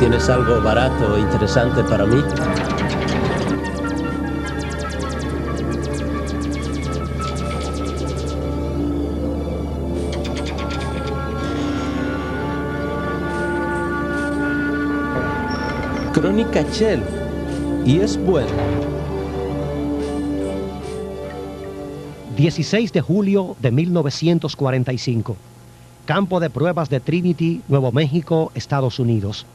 ¿Tienes algo barato e interesante para mí? Crónica Shell. Y es bueno. 16 de julio de 1945. Campo de pruebas de Trinity, Nuevo México, Estados Unidos.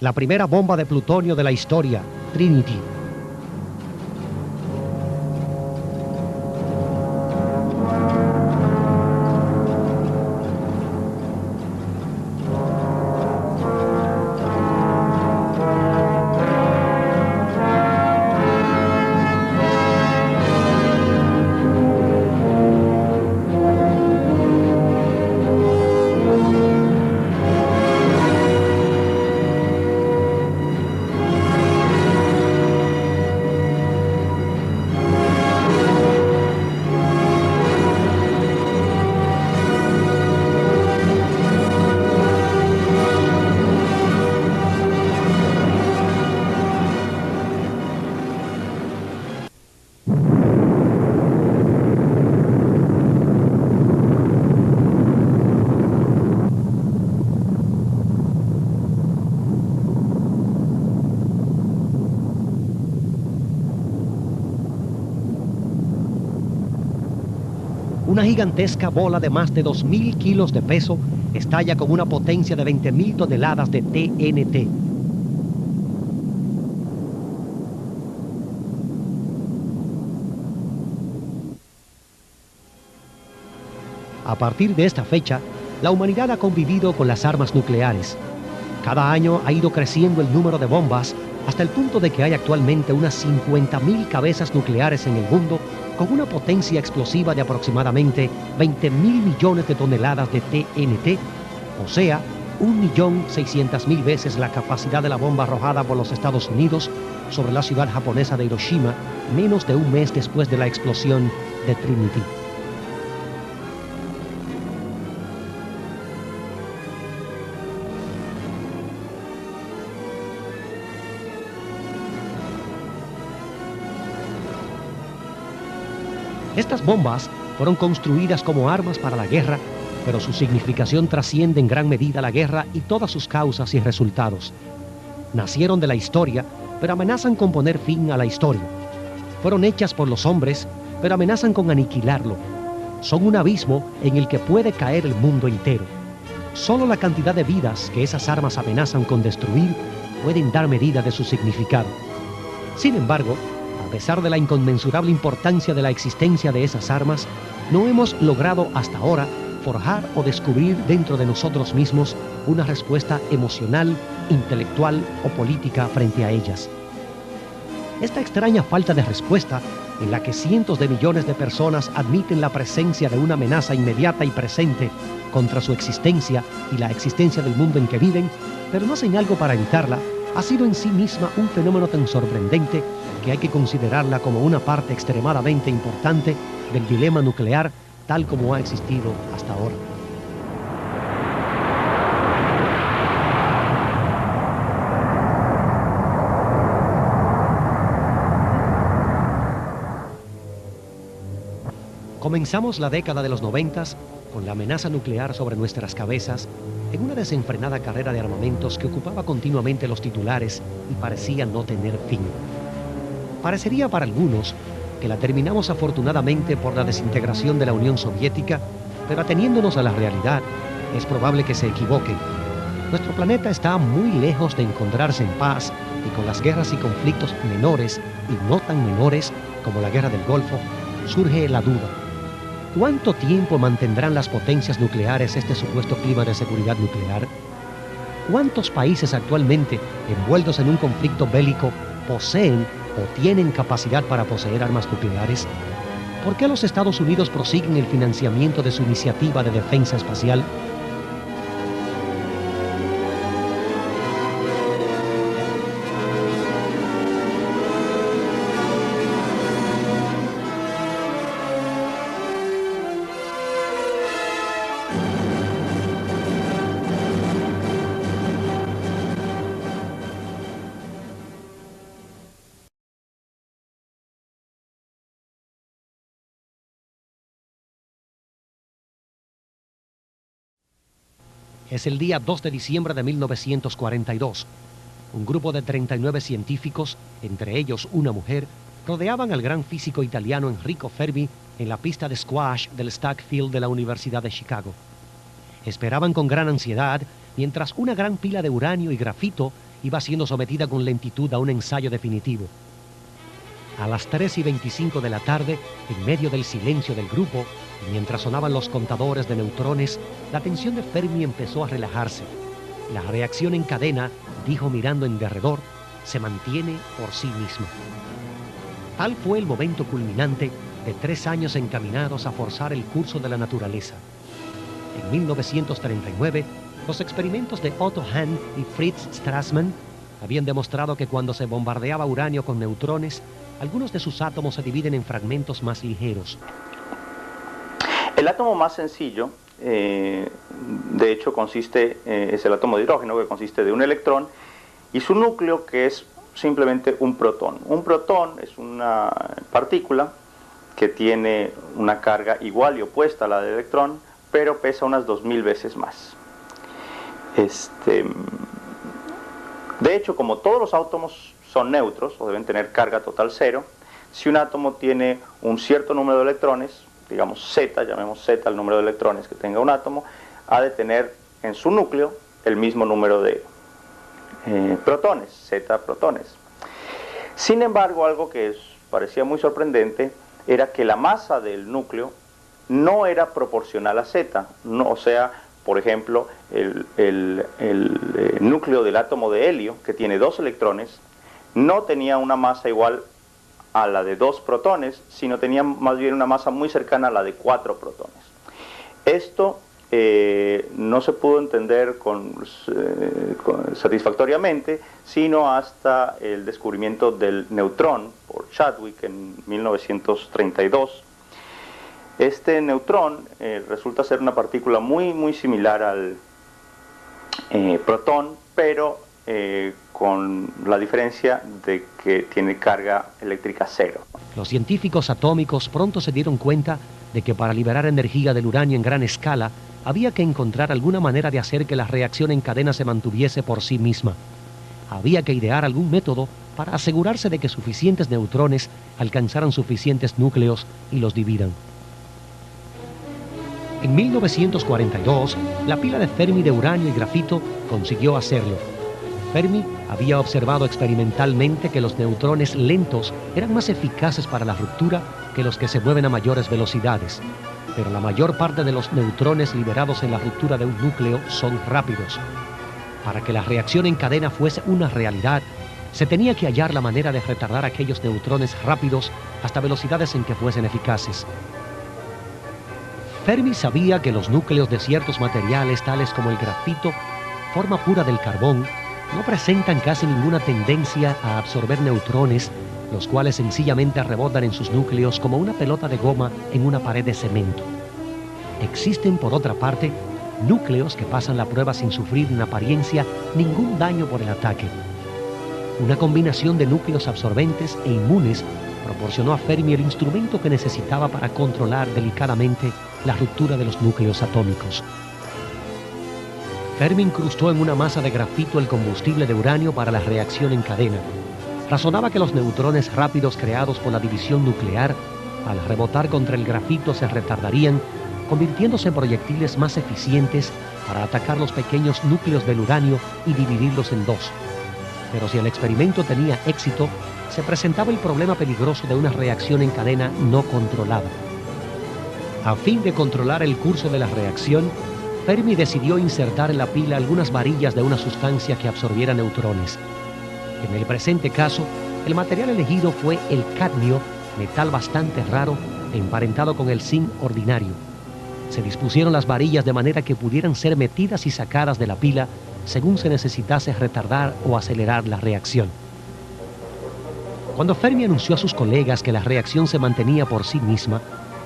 La primera bomba de plutonio de la historia, Trinity. Una gigantesca bola de más de 2.000 kilos de peso estalla con una potencia de 20.000 toneladas de TNT. A partir de esta fecha, la humanidad ha convivido con las armas nucleares. Cada año ha ido creciendo el número de bombas hasta el punto de que hay actualmente unas 50.000 cabezas nucleares en el mundo con una potencia explosiva de aproximadamente 20.000 millones de toneladas de TNT, o sea, 1.600.000 veces la capacidad de la bomba arrojada por los Estados Unidos sobre la ciudad japonesa de Hiroshima, menos de un mes después de la explosión de Trinity. Estas bombas fueron construidas como armas para la guerra, pero su significación trasciende en gran medida la guerra y todas sus causas y resultados. Nacieron de la historia, pero amenazan con poner fin a la historia. Fueron hechas por los hombres, pero amenazan con aniquilarlo. Son un abismo en el que puede caer el mundo entero. Solo la cantidad de vidas que esas armas amenazan con destruir pueden dar medida de su significado. Sin embargo, a pesar de la inconmensurable importancia de la existencia de esas armas, no hemos logrado hasta ahora forjar o descubrir dentro de nosotros mismos una respuesta emocional, intelectual o política frente a ellas. Esta extraña falta de respuesta, en la que cientos de millones de personas admiten la presencia de una amenaza inmediata y presente contra su existencia y la existencia del mundo en que viven, pero no hacen algo para evitarla, ha sido en sí misma un fenómeno tan sorprendente que hay que considerarla como una parte extremadamente importante del dilema nuclear tal como ha existido hasta ahora. Comenzamos la década de los 90 con la amenaza nuclear sobre nuestras cabezas en una desenfrenada carrera de armamentos que ocupaba continuamente los titulares y parecía no tener fin. Parecería para algunos que la terminamos afortunadamente por la desintegración de la Unión Soviética, pero ateniéndonos a la realidad, es probable que se equivoquen. Nuestro planeta está muy lejos de encontrarse en paz y con las guerras y conflictos menores y no tan menores como la guerra del Golfo, surge la duda. ¿Cuánto tiempo mantendrán las potencias nucleares este supuesto clima de seguridad nuclear? ¿Cuántos países actualmente envueltos en un conflicto bélico poseen o tienen capacidad para poseer armas nucleares? ¿Por qué los Estados Unidos prosiguen el financiamiento de su iniciativa de defensa espacial? Es el día 2 de diciembre de 1942. Un grupo de 39 científicos, entre ellos una mujer, rodeaban al gran físico italiano Enrico Fermi en la pista de squash del Stack Field de la Universidad de Chicago. Esperaban con gran ansiedad mientras una gran pila de uranio y grafito iba siendo sometida con lentitud a un ensayo definitivo. A las 3:25 de la tarde, en medio del silencio del grupo, y mientras sonaban los contadores de neutrones, la tensión de Fermi empezó a relajarse. La reacción en cadena, dijo mirando en derredor, se mantiene por sí misma. Tal fue el momento culminante de 3 años encaminados a forzar el curso de la naturaleza. En 1939, los experimentos de Otto Hahn y Fritz Strassmann habían demostrado que cuando se bombardeaba uranio con neutrones, algunos de sus átomos se dividen en fragmentos más ligeros. El átomo más sencillo, de hecho, es el átomo de hidrógeno, que consiste de un electrón, y su núcleo, que es simplemente un protón. Un protón es una partícula que tiene una carga igual y opuesta a la del electrón, pero pesa unas 2000 veces más. De hecho, como todos los átomos son neutros, o deben tener carga total cero, si un átomo tiene un cierto número de electrones, digamos Z, llamemos Z el número de electrones que tenga un átomo, ha de tener en su núcleo el mismo número de protones, Z protones. Sin embargo, algo que parecía muy sorprendente era que la masa del núcleo no era proporcional a Z, no, o sea, por ejemplo, el núcleo del átomo de helio, que tiene 2 electrones, no tenía una masa igual a la de 2 protones, sino tenía más bien una masa muy cercana a la de 4 protones. Esto no se pudo entender satisfactoriamente, sino hasta el descubrimiento del neutrón por Chadwick en 1932. Este neutrón resulta ser una partícula muy similar al protón, pero con la diferencia de que tiene carga eléctrica cero. Los científicos atómicos pronto se dieron cuenta de que para liberar energía del uranio en gran escala había que encontrar alguna manera de hacer que la reacción en cadena se mantuviese por sí misma. Había que idear algún método para asegurarse de que suficientes neutrones alcanzaran suficientes núcleos y los dividan. En 1942, la pila de Fermi de uranio y grafito consiguió hacerlo. Fermi había observado experimentalmente que los neutrones lentos eran más eficaces para la ruptura que los que se mueven a mayores velocidades, pero la mayor parte de los neutrones liberados en la ruptura de un núcleo son rápidos. Para que la reacción en cadena fuese una realidad, se tenía que hallar la manera de retardar aquellos neutrones rápidos hasta velocidades en que fuesen eficaces. Fermi sabía que los núcleos de ciertos materiales, tales como el grafito, forma pura del carbón, no presentan casi ninguna tendencia a absorber neutrones, los cuales sencillamente rebotan en sus núcleos como una pelota de goma en una pared de cemento. Existen, por otra parte, núcleos que pasan la prueba sin sufrir en apariencia ningún daño por el ataque. Una combinación de núcleos absorbentes e inmunes proporcionó a Fermi el instrumento que necesitaba para controlar delicadamente la ruptura de los núcleos atómicos. Fermi incrustó en una masa de grafito el combustible de uranio para la reacción en cadena. Razonaba que los neutrones rápidos creados por la división nuclear, al rebotar contra el grafito, se retardarían, convirtiéndose en proyectiles más eficientes para atacar los pequeños núcleos del uranio y dividirlos en 2. Pero si el experimento tenía éxito, se presentaba el problema peligroso de una reacción en cadena no controlada. A fin de controlar el curso de la reacción, Fermi decidió insertar en la pila algunas varillas de una sustancia que absorbiera neutrones. En el presente caso, el material elegido fue el cadmio, metal bastante raro, emparentado con el zinc ordinario. Se dispusieron las varillas de manera que pudieran ser metidas y sacadas de la pila según se necesitase retardar o acelerar la reacción. Cuando Fermi anunció a sus colegas que la reacción se mantenía por sí misma,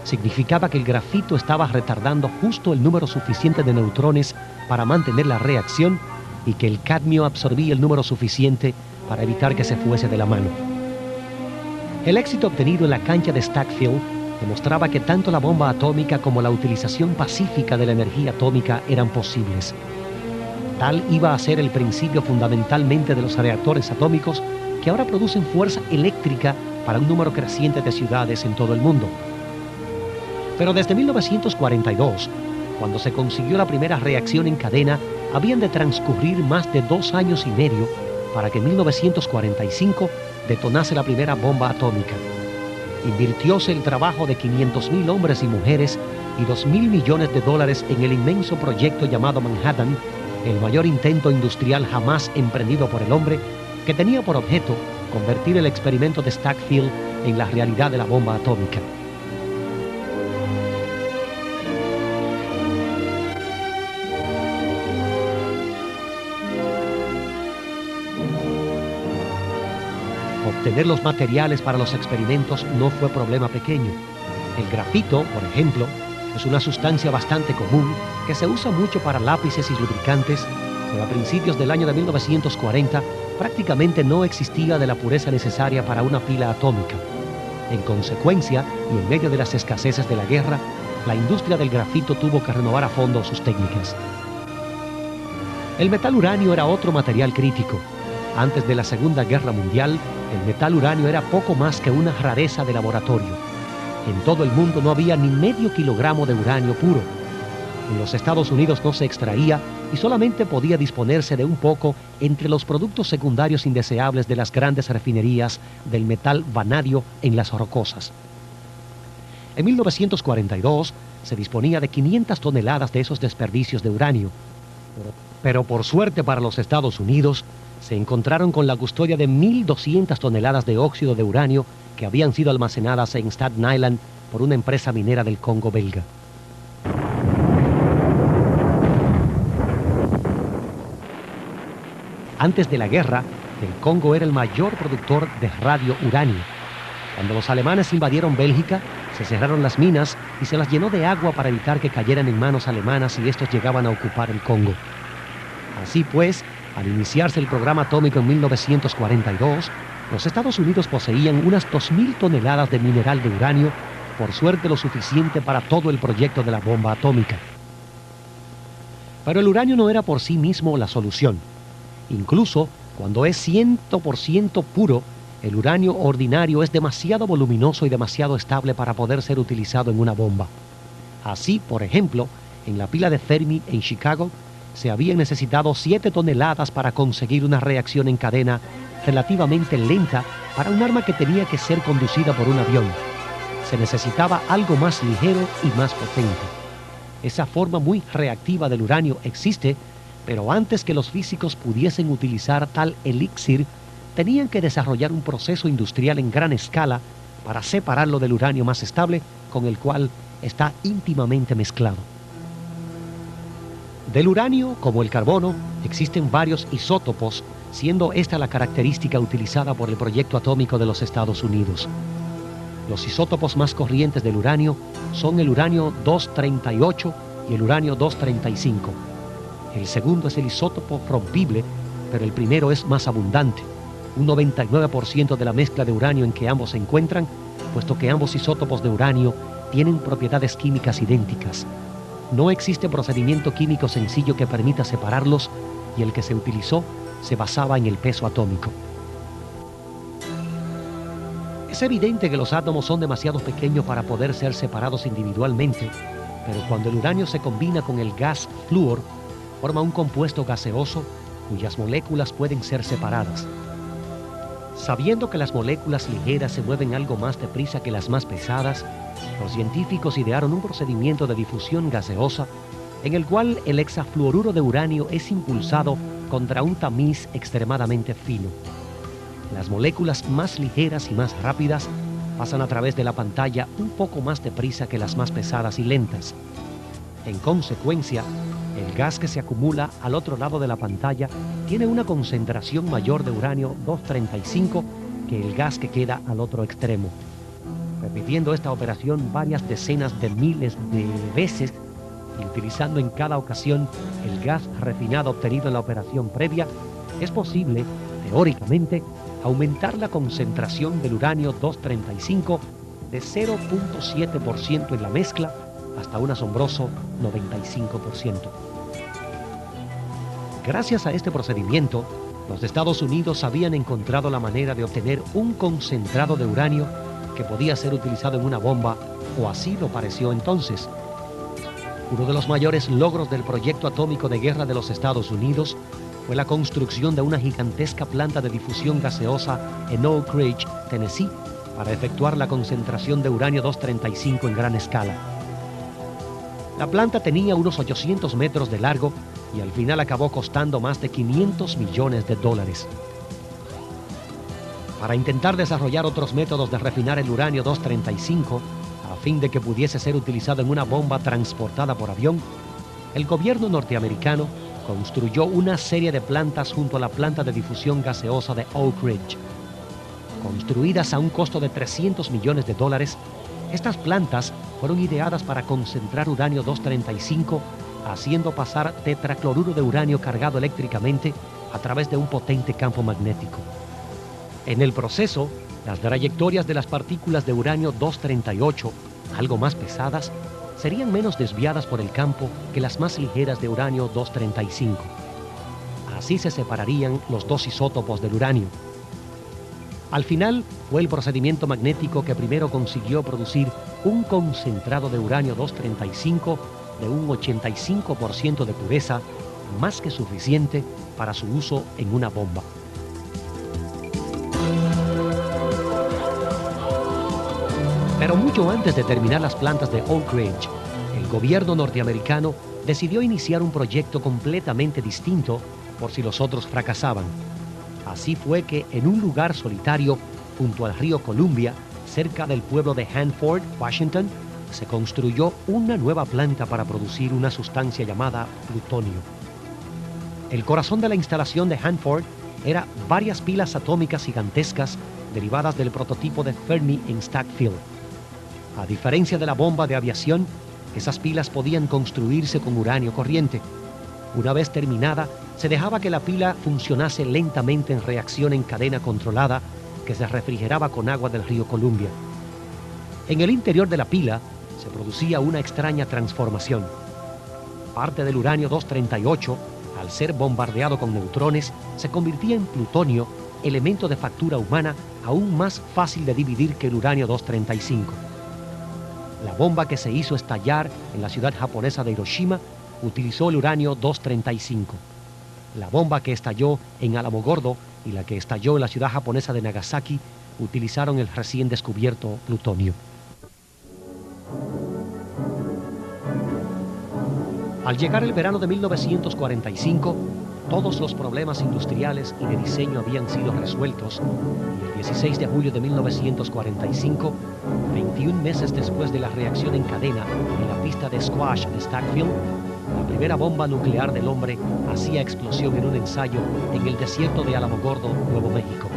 significaba que el grafito estaba retardando justo el número suficiente de neutrones para mantener la reacción y que el cadmio absorbía el número suficiente para evitar que se fuese de la mano. El éxito obtenido en la cancha de Stack Field demostraba que tanto la bomba atómica como la utilización pacífica de la energía atómica eran posibles. Tal iba a ser el principio fundamentalmente de los reactores atómicos que ahora producen fuerza eléctrica para un número creciente de ciudades en todo el mundo. Pero desde 1942, cuando se consiguió la primera reacción en cadena, habían de transcurrir más de 2 años y medio para que en 1945 detonase la primera bomba atómica. Invirtióse el trabajo de 500.000 hombres y mujeres y $2.000 millones en el inmenso proyecto llamado Manhattan, el mayor intento industrial jamás emprendido por el hombre, que tenía por objeto convertir el experimento de Stackfield en la realidad de la bomba atómica. Obtener los materiales para los experimentos no fue problema pequeño. El grafito, por ejemplo, es una sustancia bastante común que se usa mucho para lápices y lubricantes, pero a principios del año de 1940 prácticamente no existía de la pureza necesaria para una pila atómica. En consecuencia, y en medio de las escaseces de la guerra, la industria del grafito tuvo que renovar a fondo sus técnicas. El metal uranio era otro material crítico. Antes de la Segunda Guerra Mundial, el metal uranio era poco más que una rareza de laboratorio. En todo el mundo no había ni medio kilogramo de uranio puro. En los Estados Unidos no se extraía y solamente podía disponerse de un poco entre los productos secundarios indeseables de las grandes refinerías del metal vanadio en las rocosas. En 1942 se disponía de 500 toneladas de esos desperdicios de uranio, pero por suerte para los Estados Unidos, se encontraron con la custodia de 1.200 toneladas de óxido de uranio que habían sido almacenadas en Staten Island por una empresa minera del Congo belga. Antes de la guerra, el Congo era el mayor productor de radiouranio. Cuando los alemanes invadieron Bélgica, se cerraron las minas y se las llenó de agua para evitar que cayeran en manos alemanas si estos llegaban a ocupar el Congo. Así pues, al iniciarse el programa atómico en 1942, los Estados Unidos poseían unas 2.000 toneladas de mineral de uranio, por suerte lo suficiente para todo el proyecto de la bomba atómica. Pero el uranio no era por sí mismo la solución. Incluso cuando es 100% puro, el uranio ordinario es demasiado voluminoso y demasiado estable para poder ser utilizado en una bomba. Así, por ejemplo, en la pila de Fermi en Chicago, se habían necesitado 7 toneladas para conseguir una reacción en cadena relativamente lenta para un arma que tenía que ser conducida por un avión. Se necesitaba algo más ligero y más potente. Esa forma muy reactiva del uranio existe, pero antes que los físicos pudiesen utilizar tal elixir, tenían que desarrollar un proceso industrial en gran escala para separarlo del uranio más estable con el cual está íntimamente mezclado. Del uranio, como el carbono, existen varios isótopos, siendo esta la característica utilizada por el proyecto atómico de los Estados Unidos. Los isótopos más corrientes del uranio son el uranio 238 y el uranio 235. El segundo es el isótopo rompible, pero el primero es más abundante, un 99% de la mezcla de uranio en que ambos se encuentran, puesto que ambos isótopos de uranio tienen propiedades químicas idénticas. No existe procedimiento químico sencillo que permita separarlos y el que se utilizó se basaba en el peso atómico. Es evidente que los átomos son demasiado pequeños para poder ser separados individualmente, pero cuando el uranio se combina con el gas flúor, forma un compuesto gaseoso cuyas moléculas pueden ser separadas. Sabiendo que las moléculas ligeras se mueven algo más deprisa que las más pesadas, los científicos idearon un procedimiento de difusión gaseosa en el cual el hexafluoruro de uranio es impulsado contra un tamiz extremadamente fino. Las moléculas más ligeras y más rápidas pasan a través de la pantalla un poco más deprisa que las más pesadas y lentas. En consecuencia, el gas que se acumula al otro lado de la pantalla tiene una concentración mayor de uranio 235 que el gas que queda al otro extremo. Repitiendo esta operación varias decenas de miles de veces y utilizando en cada ocasión el gas refinado obtenido en la operación previa, es posible, teóricamente, aumentar la concentración del uranio 235 de 0.7% en la mezcla hasta un asombroso 95%. Gracias a este procedimiento, los Estados Unidos habían encontrado la manera de obtener un concentrado de uranio que podía ser utilizado en una bomba, o así lo pareció entonces. Uno de los mayores logros del proyecto atómico de guerra de los Estados Unidos fue la construcción de una gigantesca planta de difusión gaseosa en Oak Ridge, Tennessee, para efectuar la concentración de uranio 235 en gran escala. La planta tenía unos 800 metros de largo y al final acabó costando más de $500 millones. Para intentar desarrollar otros métodos de refinar el uranio 235, a fin de que pudiese ser utilizado en una bomba transportada por avión, el gobierno norteamericano construyó una serie de plantas junto a la planta de difusión gaseosa de Oak Ridge. Construidas a un costo de $300 millones, estas plantas fueron ideadas para concentrar uranio 235, haciendo pasar tetracloruro de uranio cargado eléctricamente a través de un potente campo magnético. En el proceso, las trayectorias de las partículas de uranio 238, algo más pesadas, serían menos desviadas por el campo que las más ligeras de uranio 235. Así se separarían los dos isótopos del uranio. Al final, fue el procedimiento magnético que primero consiguió producir un concentrado de uranio 235 de un 85% de pureza, más que suficiente para su uso en una bomba. Pero mucho antes de terminar las plantas de Oak Ridge, el gobierno norteamericano decidió iniciar un proyecto completamente distinto por si los otros fracasaban. Así fue que en un lugar solitario, junto al río Columbia, cerca del pueblo de Hanford, Washington, se construyó una nueva planta para producir una sustancia llamada plutonio. El corazón de la instalación de Hanford era varias pilas atómicas gigantescas derivadas del prototipo de Fermi en Stackfield. A diferencia de la bomba de aviación, esas pilas podían construirse con uranio corriente. Una vez terminada, se dejaba que la pila funcionase lentamente en reacción en cadena controlada que se refrigeraba con agua del río Columbia. En el interior de la pila se producía una extraña transformación. Parte del uranio 238, al ser bombardeado con neutrones, se convertía en plutonio, elemento de factura humana aún más fácil de dividir que el uranio 235. La bomba que se hizo estallar en la ciudad japonesa de Hiroshima utilizó el uranio 235. La bomba que estalló en Alamogordo y la que estalló en la ciudad japonesa de Nagasaki utilizaron el recién descubierto plutonio. Al llegar el verano de 1945, todos los problemas industriales y de diseño habían sido resueltos y el 16 de julio de 1945, 21 meses después de la reacción en cadena en la pista de squash de Stackfield, la primera bomba nuclear del hombre hacía explosión en un ensayo en el desierto de Alamogordo, Nuevo México.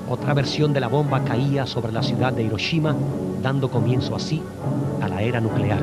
Otra versión de la bomba caía sobre la ciudad de Hiroshima, dando comienzo así a la era nuclear.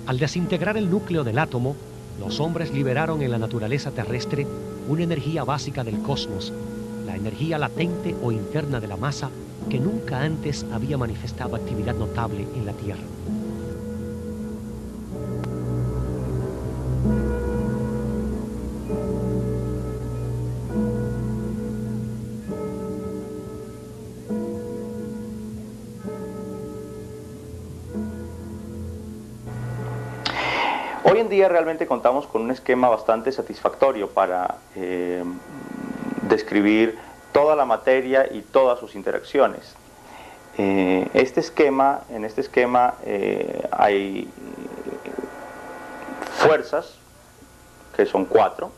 Al desintegrar el núcleo del átomo, los hombres liberaron en la naturaleza terrestre una energía básica del cosmos, la energía latente o interna de la masa que nunca antes había manifestado actividad notable en la Tierra. Hoy en día realmente contamos con un esquema bastante satisfactorio para describir toda la materia y todas sus interacciones. En este esquema hay fuerzas, que son 4.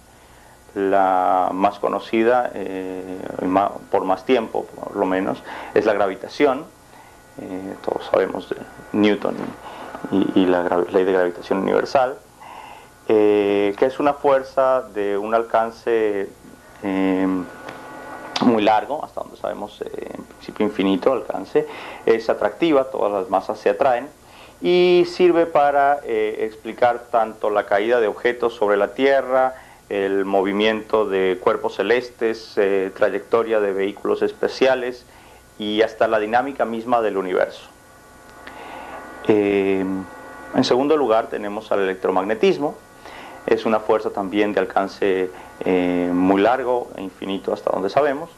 La más conocida, por más tiempo por lo menos, es la gravitación. Todos sabemos de Newton y la ley de gravitación universal, que es una fuerza de un alcance muy largo, hasta donde sabemos, en principio infinito alcance. Es atractiva, todas las masas se atraen y sirve para explicar tanto la caída de objetos sobre la Tierra, el movimiento de cuerpos celestes, trayectoria de vehículos espaciales y hasta la dinámica misma del universo. En segundo lugar tenemos al electromagnetismo. Es una fuerza también de alcance muy largo e infinito hasta donde sabemos,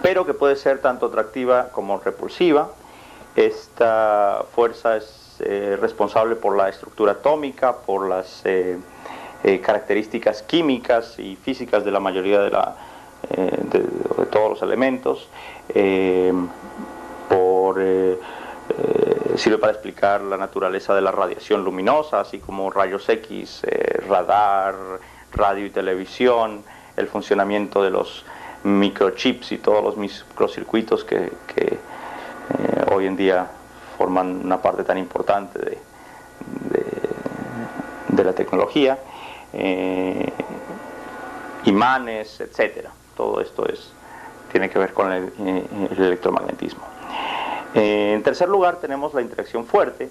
pero que puede ser tanto atractiva como repulsiva. Esta fuerza es responsable por la estructura atómica, por las características químicas y físicas de la mayoría de todos los elementos, sirve para explicar la naturaleza de la radiación luminosa, así como rayos X, radar, radio y televisión, el funcionamiento de los microchips y todos los microcircuitos que hoy en día forman una parte tan importante de la tecnología, imanes, etcétera. Todo esto tiene que ver con el electromagnetismo. En tercer lugar tenemos la interacción fuerte,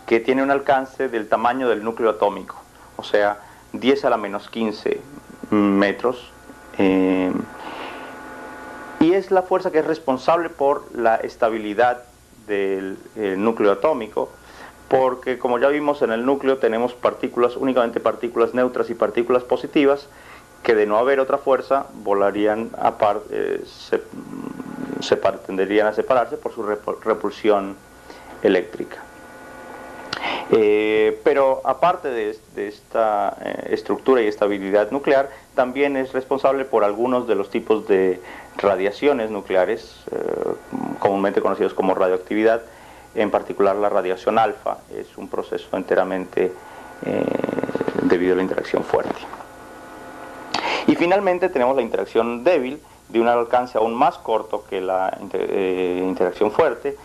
que tiene un alcance del tamaño del núcleo atómico, o sea, 10 a la menos 15 metros, y es la fuerza que es responsable por la estabilidad del núcleo atómico, porque como ya vimos, en el núcleo tenemos únicamente partículas neutras y partículas positivas, que de no haber otra fuerza volarían aparte, tenderían a separarse por su repulsión eléctrica. Pero aparte de esta estructura y estabilidad nuclear, también es responsable por algunos de los tipos de radiaciones nucleares, comúnmente conocidos como radioactividad, en particular la radiación alfa. Es un proceso enteramente debido a la interacción fuerte. Y finalmente tenemos la interacción débil, de un alcance aún más corto que la interacción fuerte,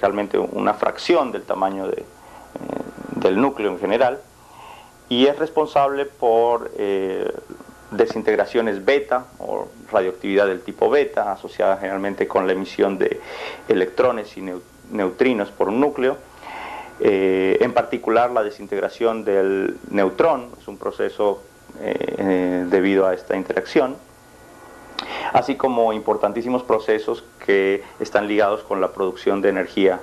realmente una fracción del tamaño del núcleo en general, y es responsable por desintegraciones beta o radioactividad del tipo beta, asociada generalmente con la emisión de electrones y neutrinos por un núcleo. En particular, la desintegración del neutrón es un proceso debido a esta interacción, así como importantísimos procesos que están ligados con la producción de energía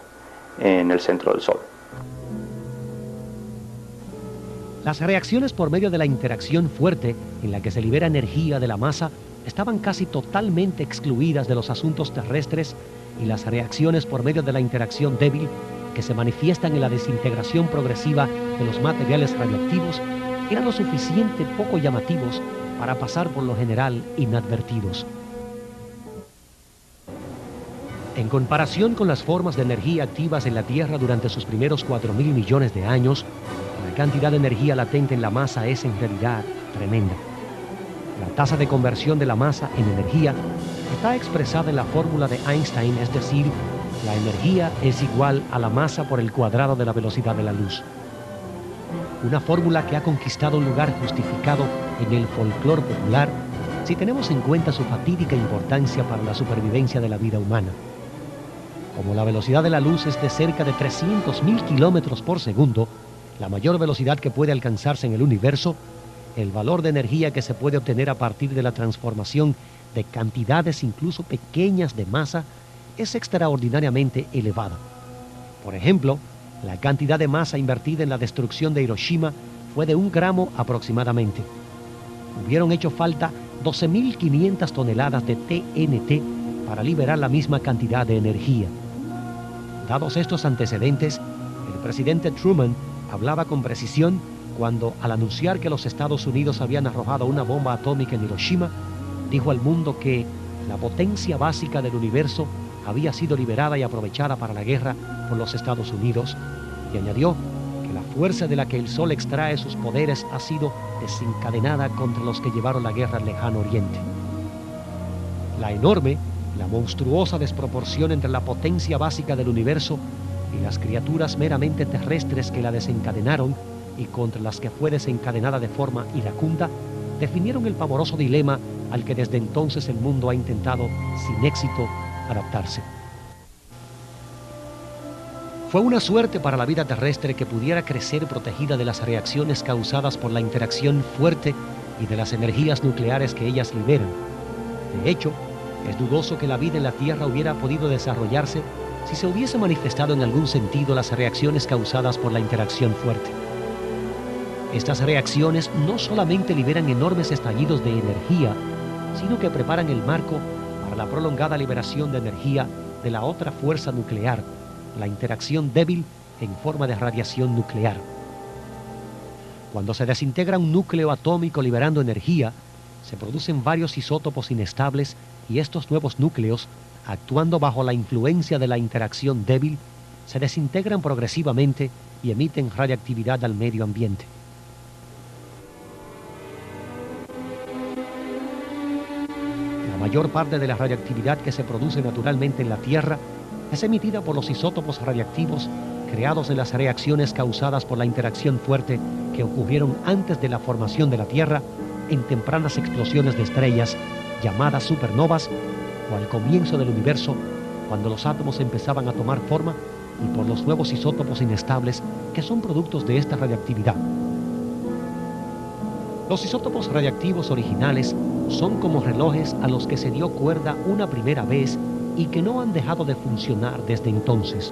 en el centro del Sol. Las reacciones por medio de la interacción fuerte, en la que se libera energía de la masa, estaban casi totalmente excluidas de los asuntos terrestres, y las reacciones por medio de la interacción débil, que se manifiestan en la desintegración progresiva de los materiales radioactivos, eran lo suficiente poco llamativos para pasar por lo general inadvertidos. En comparación con las formas de energía activas en la Tierra durante sus primeros 4.000 millones de años, la cantidad de energía latente en la masa es en realidad tremenda. La tasa de conversión de la masa en energía está expresada en la fórmula de Einstein, es decir, la energía es igual a la masa por el cuadrado de la velocidad de la luz. Una fórmula que ha conquistado un lugar justificado en el folclore popular, si tenemos en cuenta su fatídica importancia para la supervivencia de la vida humana. Como la velocidad de la luz es de cerca de 300.000 kilómetros por segundo, la mayor velocidad que puede alcanzarse en el universo, el valor de energía que se puede obtener a partir de la transformación de cantidades incluso pequeñas de masa es extraordinariamente elevada. Por ejemplo, la cantidad de masa invertida en la destrucción de Hiroshima fue de 1 gramo aproximadamente. Hubieron hecho falta 12.500 toneladas de TNT para liberar la misma cantidad de energía. Dados estos antecedentes, el presidente Truman hablaba con precisión cuando, al anunciar que los Estados Unidos habían arrojado una bomba atómica en Hiroshima, dijo al mundo que la potencia básica del universo había sido liberada y aprovechada para la guerra por los Estados Unidos, y añadió que la fuerza de la que el Sol extrae sus poderes ha sido desencadenada contra los que llevaron la guerra al lejano oriente. La enorme, la monstruosa desproporción entre la potencia básica del universo y las criaturas meramente terrestres que la desencadenaron y contra las que fue desencadenada de forma iracunda, definieron el pavoroso dilema al que desde entonces el mundo ha intentado, sin éxito, adaptarse. Fue una suerte para la vida terrestre que pudiera crecer protegida de las reacciones causadas por la interacción fuerte y de las energías nucleares que ellas liberan. De hecho, es dudoso que la vida en la Tierra hubiera podido desarrollarse si se hubiese manifestado en algún sentido las reacciones causadas por la interacción fuerte. Estas reacciones no solamente liberan enormes estallidos de energía, sino que preparan el marco para la prolongada liberación de energía de la otra fuerza nuclear, la interacción débil en forma de radiación nuclear. Cuando se desintegra un núcleo atómico liberando energía, se producen varios isótopos inestables y estos nuevos núcleos, actuando bajo la influencia de la interacción débil, se desintegran progresivamente y emiten radiactividad al medio ambiente. La mayor parte de la radiactividad que se produce naturalmente en la Tierra es emitida por los isótopos radiactivos creados en las reacciones causadas por la interacción fuerte que ocurrieron antes de la formación de la Tierra en tempranas explosiones de estrellas llamadas supernovas o al comienzo del universo, cuando los átomos empezaban a tomar forma, y por los nuevos isótopos inestables que son productos de esta radiactividad. Los isótopos radiactivos originales son como relojes a los que se dio cuerda una primera vez y que no han dejado de funcionar desde entonces.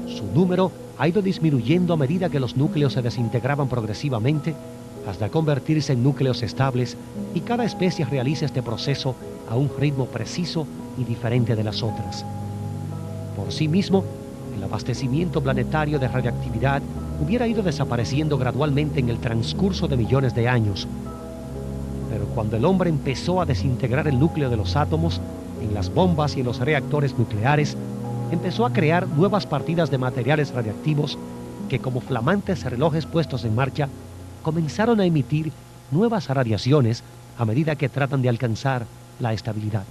Su número ha ido disminuyendo a medida que los núcleos se desintegraban progresivamente hasta convertirse en núcleos estables, y cada especie realiza este proceso a un ritmo preciso y diferente de las otras. Por sí mismo, el abastecimiento planetario de radiactividad hubiera ido desapareciendo gradualmente en el transcurso de millones de años. Pero cuando el hombre empezó a desintegrar el núcleo de los átomos, en las bombas y en los reactores nucleares, empezó a crear nuevas partidas de materiales radiactivos que, como flamantes relojes puestos en marcha, comenzaron a emitir nuevas radiaciones a medida que tratan de alcanzar la estabilidad.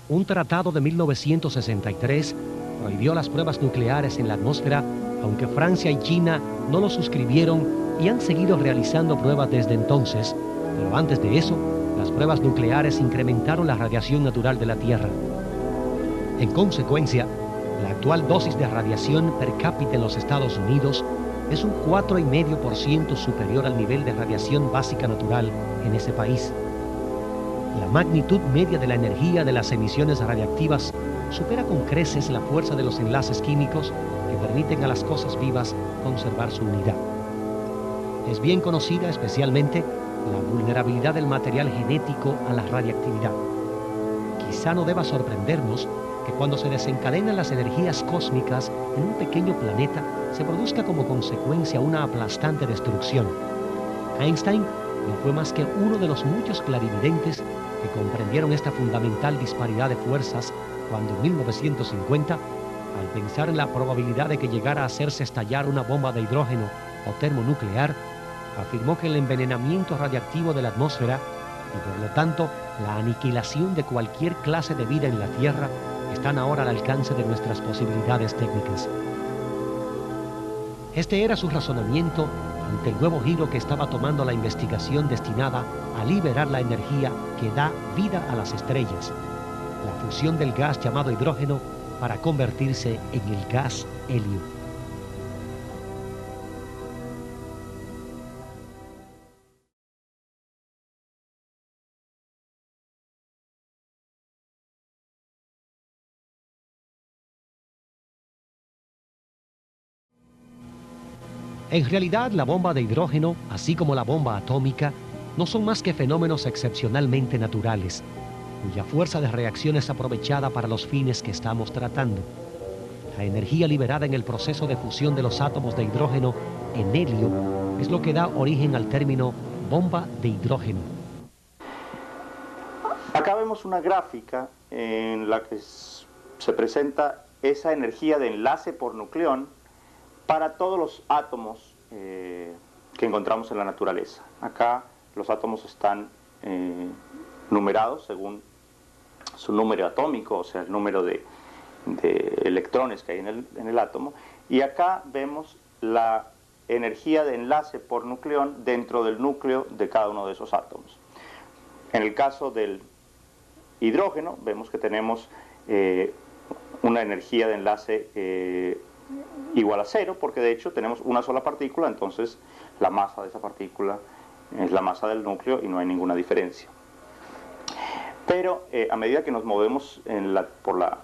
Un tratado de 1963 prohibió las pruebas nucleares en la atmósfera, aunque Francia y China no lo suscribieron y han seguido realizando pruebas desde entonces, pero antes de eso, las pruebas nucleares incrementaron la radiación natural de la Tierra. En consecuencia, la actual dosis de radiación per cápita en los Estados Unidos es un 4,5% superior al nivel de radiación básica natural en ese país. La magnitud media de la energía de las emisiones radiactivas supera con creces la fuerza de los enlaces químicos que permiten a las cosas vivas conservar su unidad. Es bien conocida especialmente la vulnerabilidad del material genético a la radiactividad. Quizá no deba sorprendernos que cuando se desencadenan las energías cósmicas en un pequeño planeta, se produzca como consecuencia una aplastante destrucción. Einstein no fue más que uno de los muchos clarividentes que comprendieron esta fundamental disparidad de fuerzas cuando en 1950, al pensar en la probabilidad de que llegara a hacerse estallar una bomba de hidrógeno o termonuclear, afirmó que el envenenamiento radiactivo de la atmósfera y por lo tanto la aniquilación de cualquier clase de vida en la Tierra están ahora al alcance de nuestras posibilidades técnicas. Este era su razonamiento ante el nuevo giro que estaba tomando la investigación destinada a liberar la energía que da vida a las estrellas, la fusión del gas llamado hidrógeno para convertirse en el gas helio. En realidad, la bomba de hidrógeno, así como la bomba atómica, no son más que fenómenos excepcionalmente naturales, cuya fuerza de reacción es aprovechada para los fines que estamos tratando. La energía liberada en el proceso de fusión de los átomos de hidrógeno en helio es lo que da origen al término bomba de hidrógeno. Acá vemos una gráfica en la que se presenta esa energía de enlace por nucleón para todos los átomos que encontramos en la naturaleza. Acá los átomos están numerados según su número atómico, o sea, el número de electrones que hay en el átomo, y acá vemos la energía de enlace por nucleón dentro del núcleo de cada uno de esos átomos. En el caso del hidrógeno, vemos que tenemos una energía de enlace igual a 0, porque de hecho tenemos una sola partícula, entonces la masa de esa partícula es la masa del núcleo y no hay ninguna diferencia. Pero a medida que nos movemos por la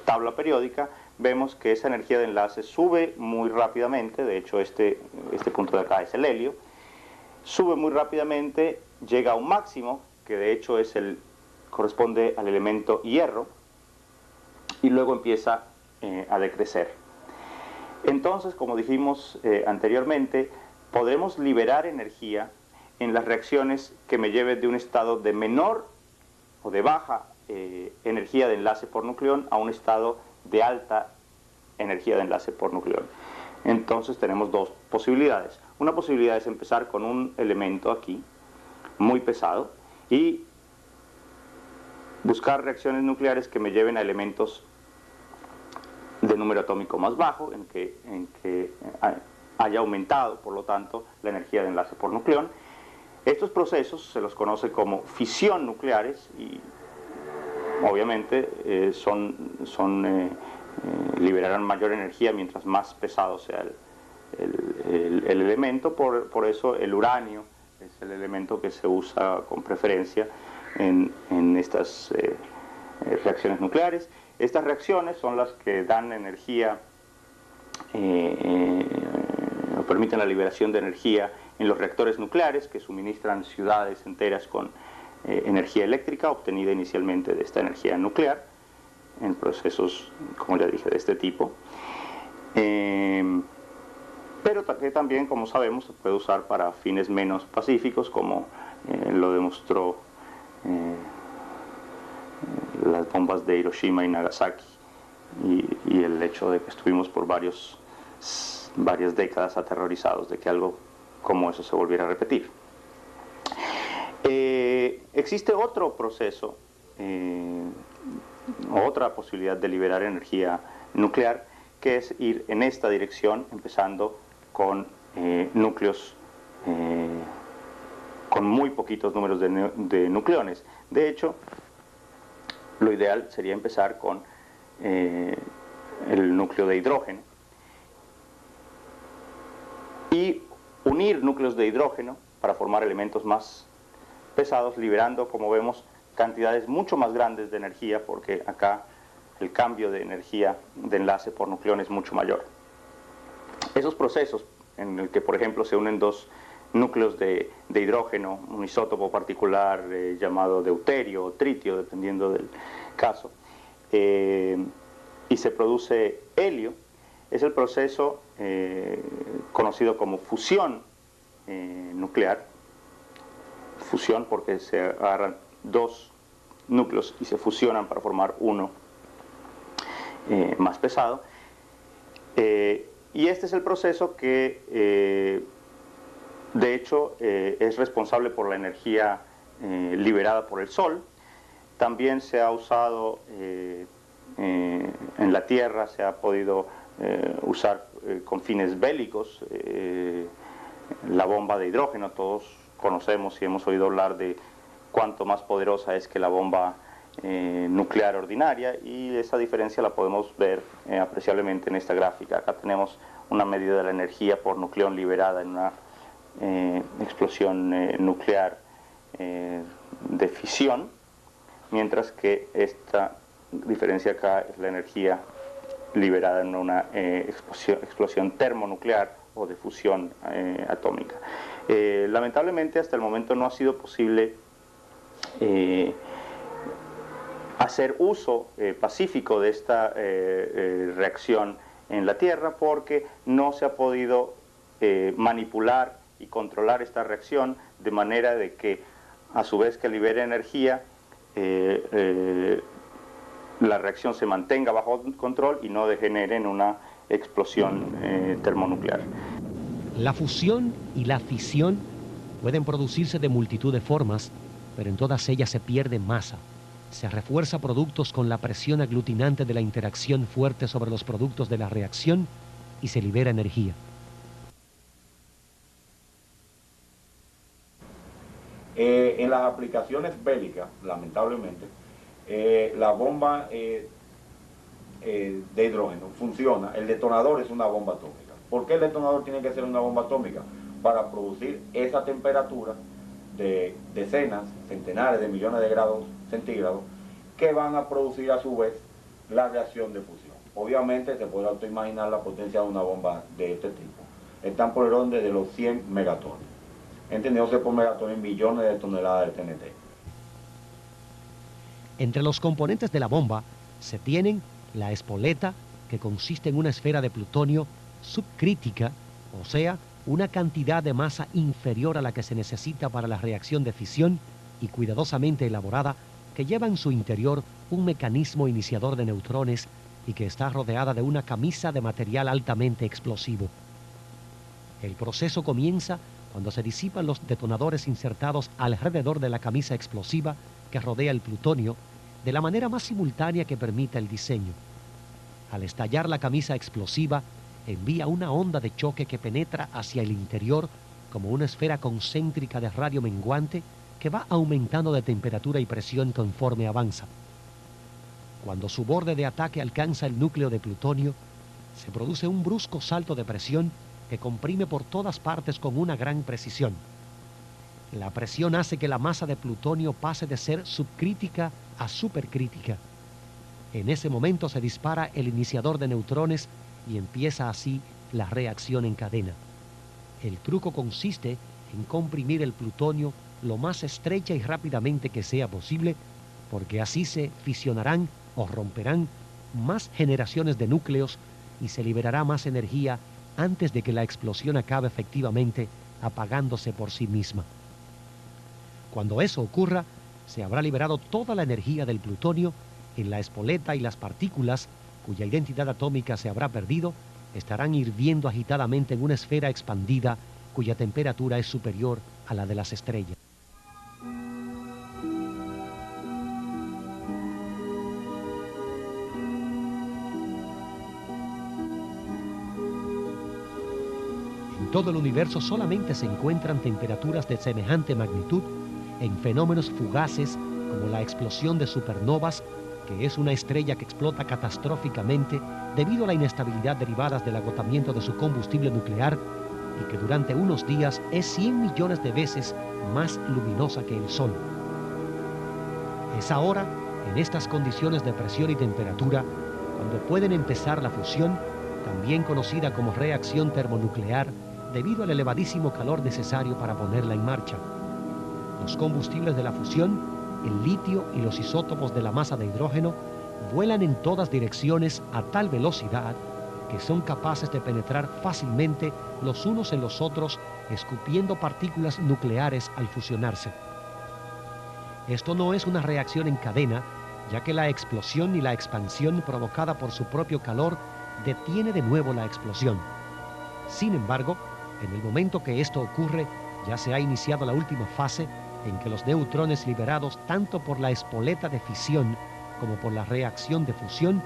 tabla periódica, vemos que esa energía de enlace sube muy rápidamente. De hecho este punto de acá es el helio, sube muy rápidamente, llega a un máximo, que de hecho corresponde al elemento hierro, y luego empieza a decrecer. Entonces, como dijimos anteriormente, podremos liberar energía en las reacciones que me lleven de un estado de menor o de baja energía de enlace por nucleón a un estado de alta energía de enlace por nucleón. Entonces tenemos dos posibilidades. Una posibilidad es empezar con un elemento aquí, muy pesado, y buscar reacciones nucleares que me lleven a elementos de número atómico más bajo, en que haya aumentado, por lo tanto, la energía de enlace por nucleón. Estos procesos se los conoce como fisión nucleares y obviamente liberarán mayor energía mientras más pesado sea el elemento. Por eso el uranio es el elemento que se usa con preferencia en estas reacciones nucleares. Estas reacciones son las que dan energía o permiten la liberación de energía en los reactores nucleares, que suministran ciudades enteras con energía eléctrica obtenida inicialmente de esta energía nuclear en procesos, como ya dije, de este tipo. Pero que también, como sabemos, se puede usar para fines menos pacíficos, como lo demostró las bombas de Hiroshima y Nagasaki y el hecho de que estuvimos por varias décadas aterrorizados de que algo como eso se volviera a repetir. Existe otro proceso, otra posibilidad de liberar energía nuclear, que es ir en esta dirección, empezando con núcleos con muy poquitos números de nucleones. De hecho, lo ideal sería empezar con el núcleo de hidrógeno y unir núcleos de hidrógeno para formar elementos más pesados, liberando, como vemos, cantidades mucho más grandes de energía, porque acá el cambio de energía de enlace por nucleón es mucho mayor. Esos procesos en el que, por ejemplo, se unen dos núcleos de hidrógeno, un isótopo particular llamado deuterio o tritio, dependiendo del caso, y se produce helio, es el proceso conocido como fusión nuclear. Fusión porque se agarran dos núcleos y se fusionan para formar uno más pesado. Y este es el proceso que de hecho es responsable por la energía liberada por el Sol. También se ha usado en la Tierra, se ha podido usar con fines bélicos. La bomba de hidrógeno, todos conocemos y hemos oído hablar de cuánto más poderosa es que la bomba nuclear ordinaria, y esa diferencia la podemos ver apreciablemente en esta gráfica. Acá tenemos una medida de la energía por nucleón liberada en una explosión nuclear de fisión, mientras que esta diferencia acá es la energía liberada en una explosión termonuclear o de fusión atómica. Lamentablemente hasta el momento no ha sido posible hacer uso pacífico de esta reacción en la Tierra, porque no se ha podido manipular y controlar esta reacción de manera de que, a su vez que libere energía, la reacción se mantenga bajo control y no degenere en una explosión termonuclear. La fusión y la fisión pueden producirse de multitud de formas, pero en todas ellas se pierde masa. Se refuerza productos con la presión aglutinante de la interacción fuerte sobre los productos de la reacción y se libera energía. En las aplicaciones bélicas, lamentablemente, la bomba de hidrógeno funciona, el detonador es una bomba atómica. ¿Por qué el detonador tiene que ser una bomba atómica? Para producir esa temperatura de decenas, centenares de millones de grados centígrados que van a producir a su vez la reacción de fusión. Obviamente se puede autoimaginar la potencia de una bomba de este tipo. Están por el orden de los 100 megatones. Entendiéndose por megatones millones de toneladas de TNT. Entre los componentes de la bomba se tienen la espoleta, que consiste en una esfera de plutonio subcrítica, o sea, una cantidad de masa inferior a la que se necesita para la reacción de fisión y cuidadosamente elaborada, que lleva en su interior un mecanismo iniciador de neutrones y que está rodeada de una camisa de material altamente explosivo. El proceso comienza cuando se disipan los detonadores insertados alrededor de la camisa explosiva que rodea el plutonio de la manera más simultánea que permita el diseño. Al estallar la camisa explosiva, envía una onda de choque que penetra hacia el interior como una esfera concéntrica de radio menguante que va aumentando de temperatura y presión conforme avanza. Cuando su borde de ataque alcanza el núcleo de plutonio, se produce un brusco salto de presión que comprime por todas partes con una gran precisión. La presión hace que la masa de plutonio pase de ser subcrítica a supercrítica. En ese momento se dispara el iniciador de neutrones y empieza así la reacción en cadena. El truco consiste en comprimir el plutonio lo más estrecha y rápidamente que sea posible, porque así se fisionarán o romperán más generaciones de núcleos y se liberará más energía antes de que la explosión acabe efectivamente apagándose por sí misma. Cuando eso ocurra, se habrá liberado toda la energía del plutonio en la espoleta y las partículas, cuya identidad atómica se habrá perdido, estarán hirviendo agitadamente en una esfera expandida cuya temperatura es superior a la de las estrellas. En todo el universo solamente se encuentran temperaturas de semejante magnitud en fenómenos fugaces como la explosión de supernovas, que es una estrella que explota catastróficamente debido a la inestabilidad derivada del agotamiento de su combustible nuclear y que durante unos días es 100 millones de veces más luminosa que el Sol. Es ahora, en estas condiciones de presión y temperatura, cuando pueden empezar la fusión, también conocida como reacción termonuclear, debido al elevadísimo calor necesario para ponerla en marcha. Los combustibles de la fusión, el litio y los isótopos de la masa de hidrógeno, vuelan en todas direcciones a tal velocidad que son capaces de penetrar fácilmente los unos en los otros, escupiendo partículas nucleares al fusionarse. Esto no es una reacción en cadena, ya que la explosión y la expansión provocada por su propio calor detiene de nuevo la explosión. Sin embargo, en el momento que esto ocurre, ya se ha iniciado la última fase en que los neutrones liberados tanto por la espoleta de fisión como por la reacción de fusión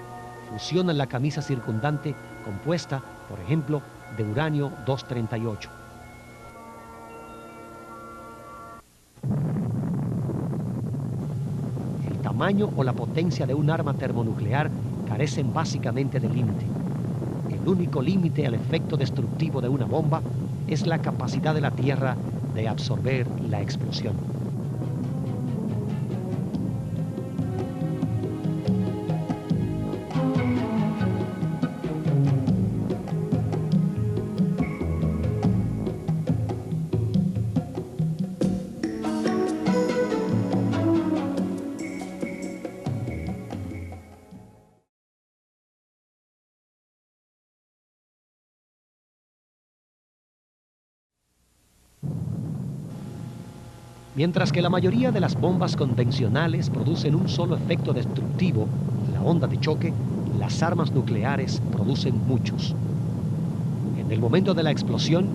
fusionan la camisa circundante compuesta, por ejemplo, de uranio 238. El tamaño o la potencia de un arma termonuclear carecen básicamente de límite. El único límite al efecto destructivo de una bomba es la capacidad de la Tierra de absorber la explosión. Mientras que la mayoría de las bombas convencionales producen un solo efecto destructivo, la onda de choque, las armas nucleares producen muchos. En el momento de la explosión,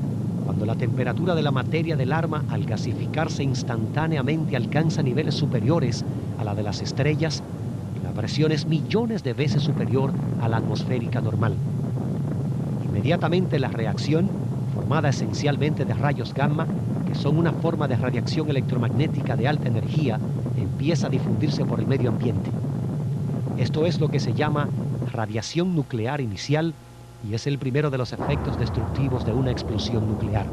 cuando la temperatura de la materia del arma al gasificarse instantáneamente alcanza niveles superiores a la de las estrellas, la presión es millones de veces superior a la atmosférica normal. Inmediatamente la reacción, formada esencialmente de rayos gamma, que son una forma de radiación electromagnética de alta energía, empieza a difundirse por el medio ambiente. Esto es lo que se llama radiación nuclear inicial y es el primero de los efectos destructivos de una explosión nuclear.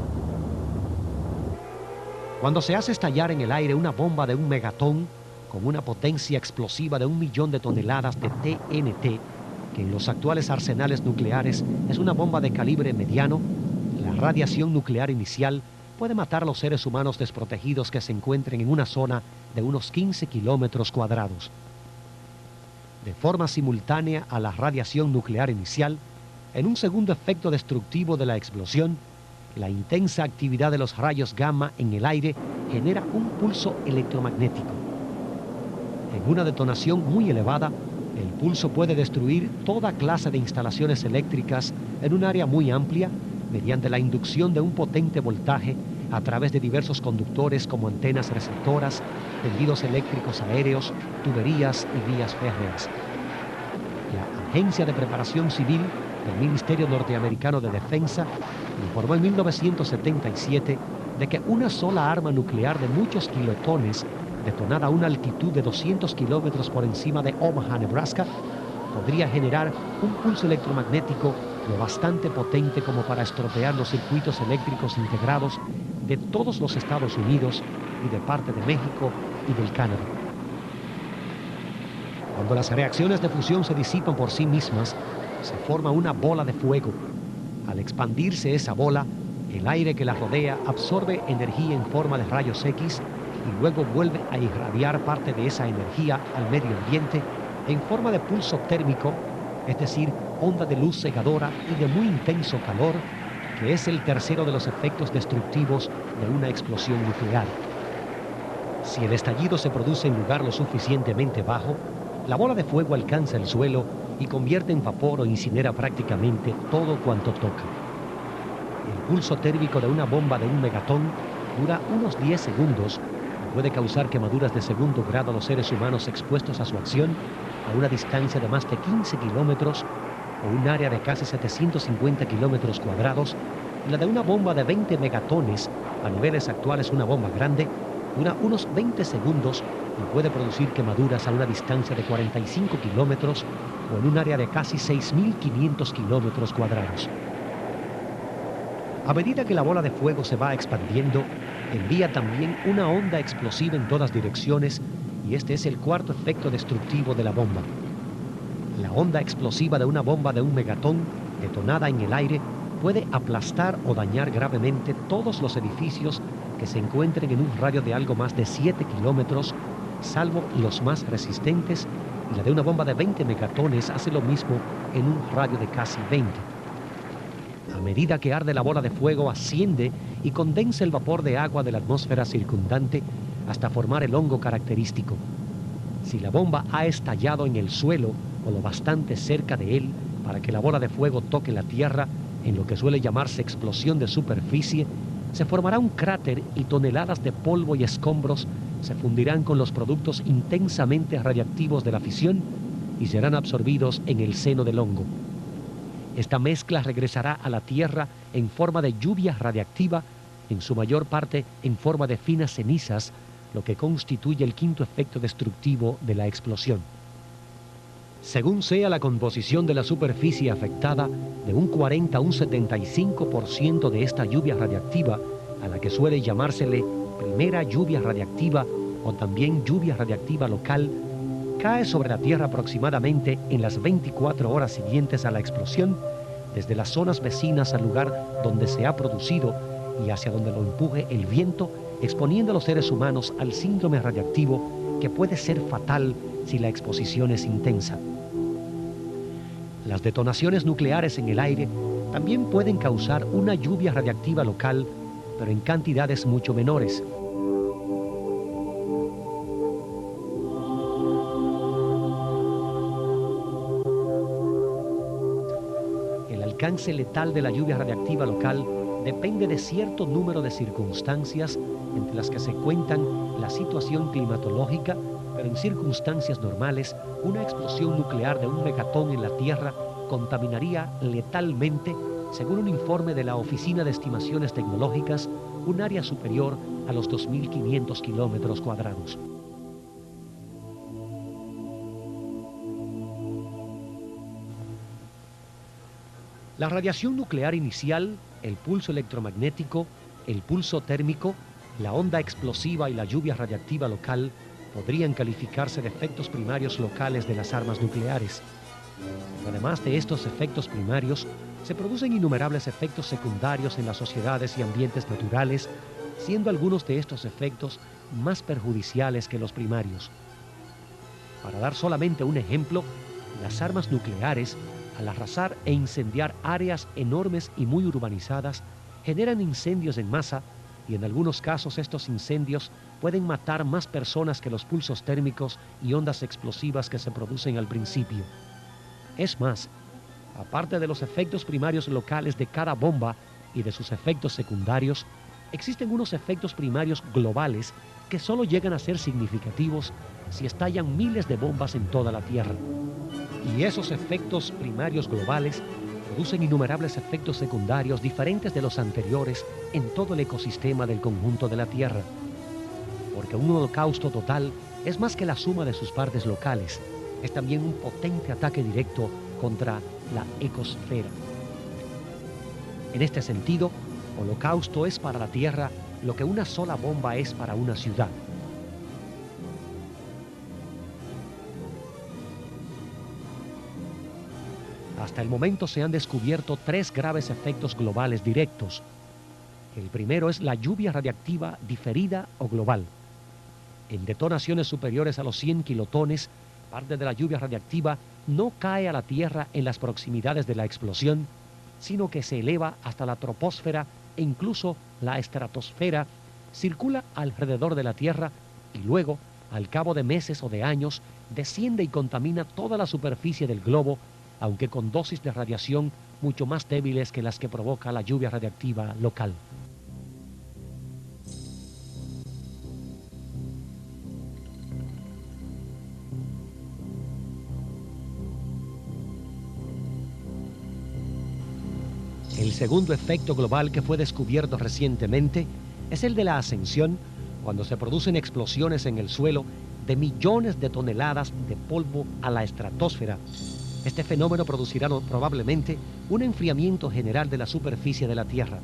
Cuando se hace estallar en el aire una bomba de 1 megatón con una potencia explosiva de 1 millón de toneladas de TNT, que en los actuales arsenales nucleares es una bomba de calibre mediano, la radiación nuclear inicial puede matar a los seres humanos desprotegidos que se encuentren en una zona de unos 15 kilómetros cuadrados. De forma simultánea a la radiación nuclear inicial, en un segundo efecto destructivo de la explosión, la intensa actividad de los rayos gamma en el aire genera un pulso electromagnético. En una detonación muy elevada, el pulso puede destruir toda clase de instalaciones eléctricas en un área muy amplia mediante la inducción de un potente voltaje a través de diversos conductores como antenas receptoras, tendidos eléctricos aéreos, tuberías y vías férreas. La Agencia de Preparación Civil del Ministerio Norteamericano de Defensa informó en 1977 de que una sola arma nuclear de muchos kilotones, detonada a una altitud de 200 kilómetros por encima de Omaha, Nebraska, podría generar un pulso electromagnético lo bastante potente como para estropear los circuitos eléctricos integrados de todos los Estados Unidos y de parte de México y del Canadá. Cuando las reacciones de fusión se disipan por sí mismas, se forma una bola de fuego. Al expandirse esa bola, el aire que la rodea absorbe energía en forma de rayos X y luego vuelve a irradiar parte de esa energía al medio ambiente en forma de pulso térmico, es decir, onda de luz cegadora y de muy intenso calor, que es el tercero de los efectos destructivos de una explosión nuclear. Si el estallido se produce en lugar lo suficientemente bajo, la bola de fuego alcanza el suelo y convierte en vapor o incinera prácticamente todo cuanto toca. El pulso térmico de una bomba de 1 megatón dura unos 10 segundos y puede causar quemaduras de segundo grado a los seres humanos expuestos a su acción a una distancia de más de 15 kilómetros o un área de casi 750 kilómetros cuadrados, y la de una bomba de 20 megatones, a niveles actuales una bomba grande, dura unos 20 segundos y puede producir quemaduras a una distancia de 45 kilómetros o en un área de casi 6.500 kilómetros cuadrados. A medida que la bola de fuego se va expandiendo, envía también una onda explosiva en todas direcciones y este es el cuarto efecto destructivo de la bomba. La onda explosiva de una bomba de 1 megatón, detonada en el aire, puede aplastar o dañar gravemente todos los edificios que se encuentren en un radio de algo más de 7 kilómetros, salvo los más resistentes, y la de una bomba de 20 megatones hace lo mismo en un radio de casi 20. A medida que arde la bola de fuego, asciende y condensa el vapor de agua de la atmósfera circundante hasta formar el hongo característico. Si la bomba ha estallado en el suelo o lo bastante cerca de él para que la bola de fuego toque la tierra, en lo que suele llamarse explosión de superficie, se formará un cráter y toneladas de polvo y escombros se fundirán con los productos intensamente radiactivos de la fisión y serán absorbidos en el seno del hongo. Esta mezcla regresará a la tierra en forma de lluvia radiactiva, en su mayor parte en forma de finas cenizas, lo que constituye el quinto efecto destructivo de la explosión. Según sea la composición de la superficie afectada, de un 40 a un 75% de esta lluvia radiactiva, a la que suele llamársele primera lluvia radiactiva o también lluvia radiactiva local, cae sobre la Tierra aproximadamente en las 24 horas siguientes a la explosión, desde las zonas vecinas al lugar donde se ha producido y hacia donde lo empuje el viento, exponiendo a los seres humanos al síndrome radiactivo que puede ser fatal si la exposición es intensa. Las detonaciones nucleares en el aire también pueden causar una lluvia radiactiva local, pero en cantidades mucho menores. alcance letal de la lluvia radiactiva local depende de cierto número de circunstancias, entre las que se cuentan la situación climatológica, pero en circunstancias normales, una explosión nuclear de un megatón en la Tierra contaminaría letalmente, según un informe de la Oficina de Estimaciones Tecnológicas, un área superior a los 2.500 kilómetros cuadrados. La radiación nuclear inicial, el pulso electromagnético, el pulso térmico, la onda explosiva y la lluvia radiactiva local podrían calificarse de efectos primarios locales de las armas nucleares. Además de estos efectos primarios, se producen innumerables efectos secundarios en las sociedades y ambientes naturales, siendo algunos de estos efectos más perjudiciales que los primarios. Para dar solamente un ejemplo, las armas nucleares, al arrasar e incendiar áreas enormes y muy urbanizadas, generan incendios en masa y en algunos casos estos incendios pueden matar más personas que los pulsos térmicos y ondas explosivas que se producen al principio. Es más, aparte de los efectos primarios locales de cada bomba y de sus efectos secundarios, existen unos efectos primarios globales que solo llegan a ser significativos si estallan miles de bombas en toda la Tierra. Y esos efectos primarios globales producen innumerables efectos secundarios diferentes de los anteriores en todo el ecosistema del conjunto de la Tierra. Porque un holocausto total es más que la suma de sus partes locales, es también un potente ataque directo contra la ecosfera. En este sentido, holocausto es para la Tierra lo que una sola bomba es para una ciudad. Hasta el momento se han descubierto 3 graves efectos globales directos. El primero es la lluvia radiactiva diferida o global. En detonaciones superiores a los 100 kilotones, parte de la lluvia radiactiva no cae a la Tierra en las proximidades de la explosión, sino que se eleva hasta la troposfera e incluso la estratosfera, circula alrededor de la Tierra y luego, al cabo de meses o de años, desciende y contamina toda la superficie del globo, aunque con dosis de radiación mucho más débiles que las que provoca la lluvia radiactiva local. El segundo efecto global que fue descubierto recientemente es el de la ascensión, cuando se producen explosiones en el suelo de millones de toneladas de polvo a la estratosfera. Este fenómeno producirá probablemente un enfriamiento general de la superficie de la Tierra.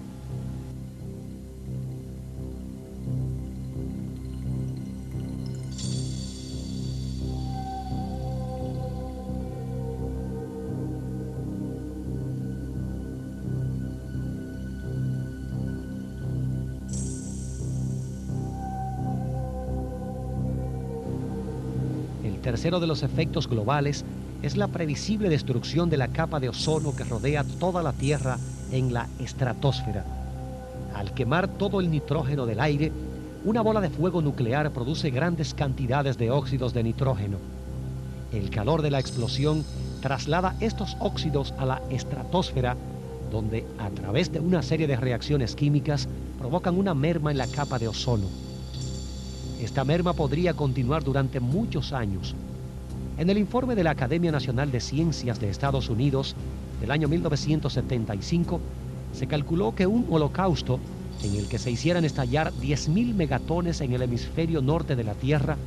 El tercero de los efectos globales es la previsible destrucción de la capa de ozono que rodea toda la Tierra en la estratosfera. Al quemar todo el nitrógeno del aire, una bola de fuego nuclear produce grandes cantidades de óxidos de nitrógeno. El calor de la explosión traslada estos óxidos a la estratosfera, donde a través de una serie de reacciones químicas provocan una merma en la capa de ozono. Esta merma podría continuar durante muchos años. En el informe de la Academia Nacional de Ciencias de Estados Unidos del año 1975, se calculó que un holocausto en el que se hicieran estallar 10.000 megatones en el hemisferio norte de la Tierra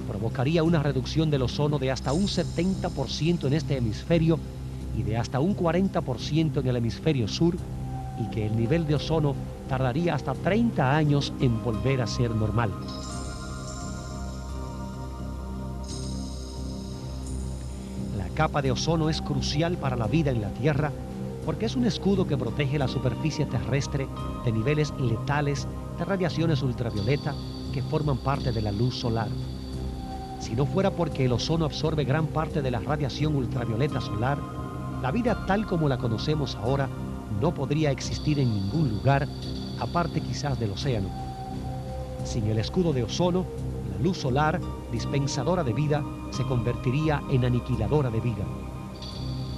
provocaría una reducción del ozono de hasta un 70% en este hemisferio y de hasta un 40% en el hemisferio sur, y que el nivel de ozono tardaría hasta 30 años en volver a ser normal. La capa de ozono es crucial para la vida en la Tierra porque es un escudo que protege la superficie terrestre de niveles letales de radiaciones ultravioleta que forman parte de la luz solar. Si no fuera porque el ozono absorbe gran parte de la radiación ultravioleta solar, la vida tal como la conocemos ahora no podría existir en ningún lugar, aparte quizás del océano. Sin el escudo de ozono, la luz solar, dispensadora de vida, se convertiría en aniquiladora de vida.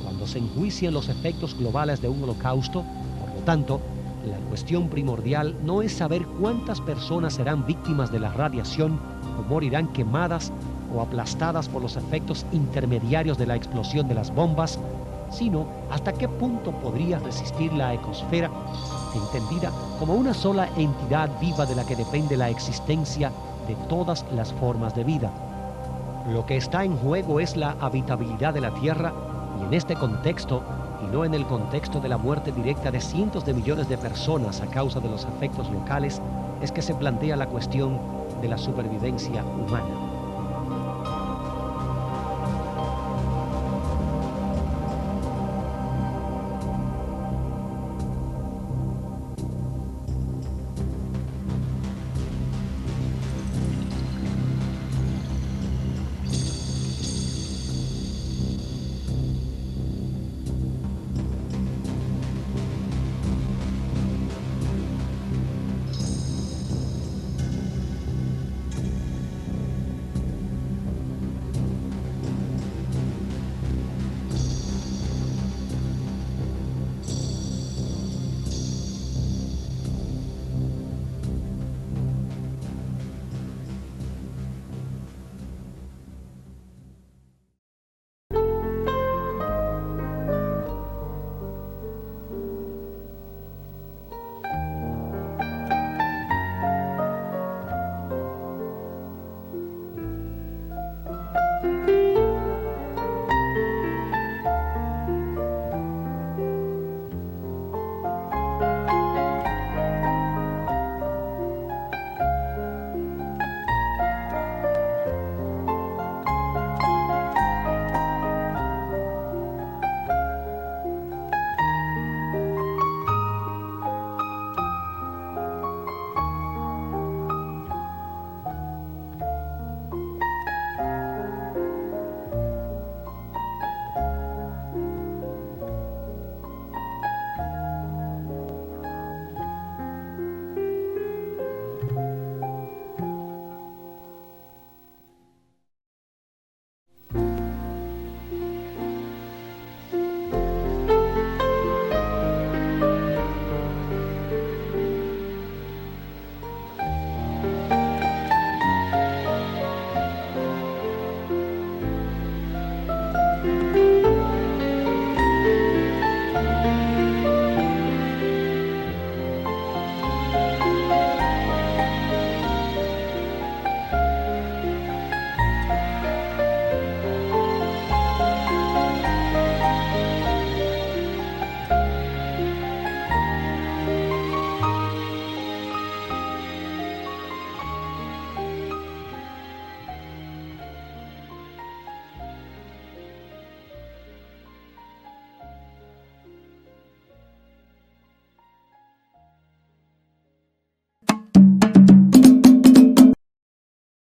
Cuando cuando se enjuician los efectos globales de un holocausto. Por lo tanto, la cuestión primordial no es saber cuántas personas serán víctimas de la radiación o morirán quemadas o aplastadas por los efectos intermediarios de la explosión de las bombas, sino hasta qué punto podría resistir la ecosfera, entendida como una sola entidad viva de la que depende la existencia de todas las formas de vida. Lo que está en juego es la habitabilidad de la Tierra, y en este contexto, y no en el contexto de la muerte directa de cientos de millones de personas a causa de los efectos locales, es que se plantea la cuestión de la supervivencia humana.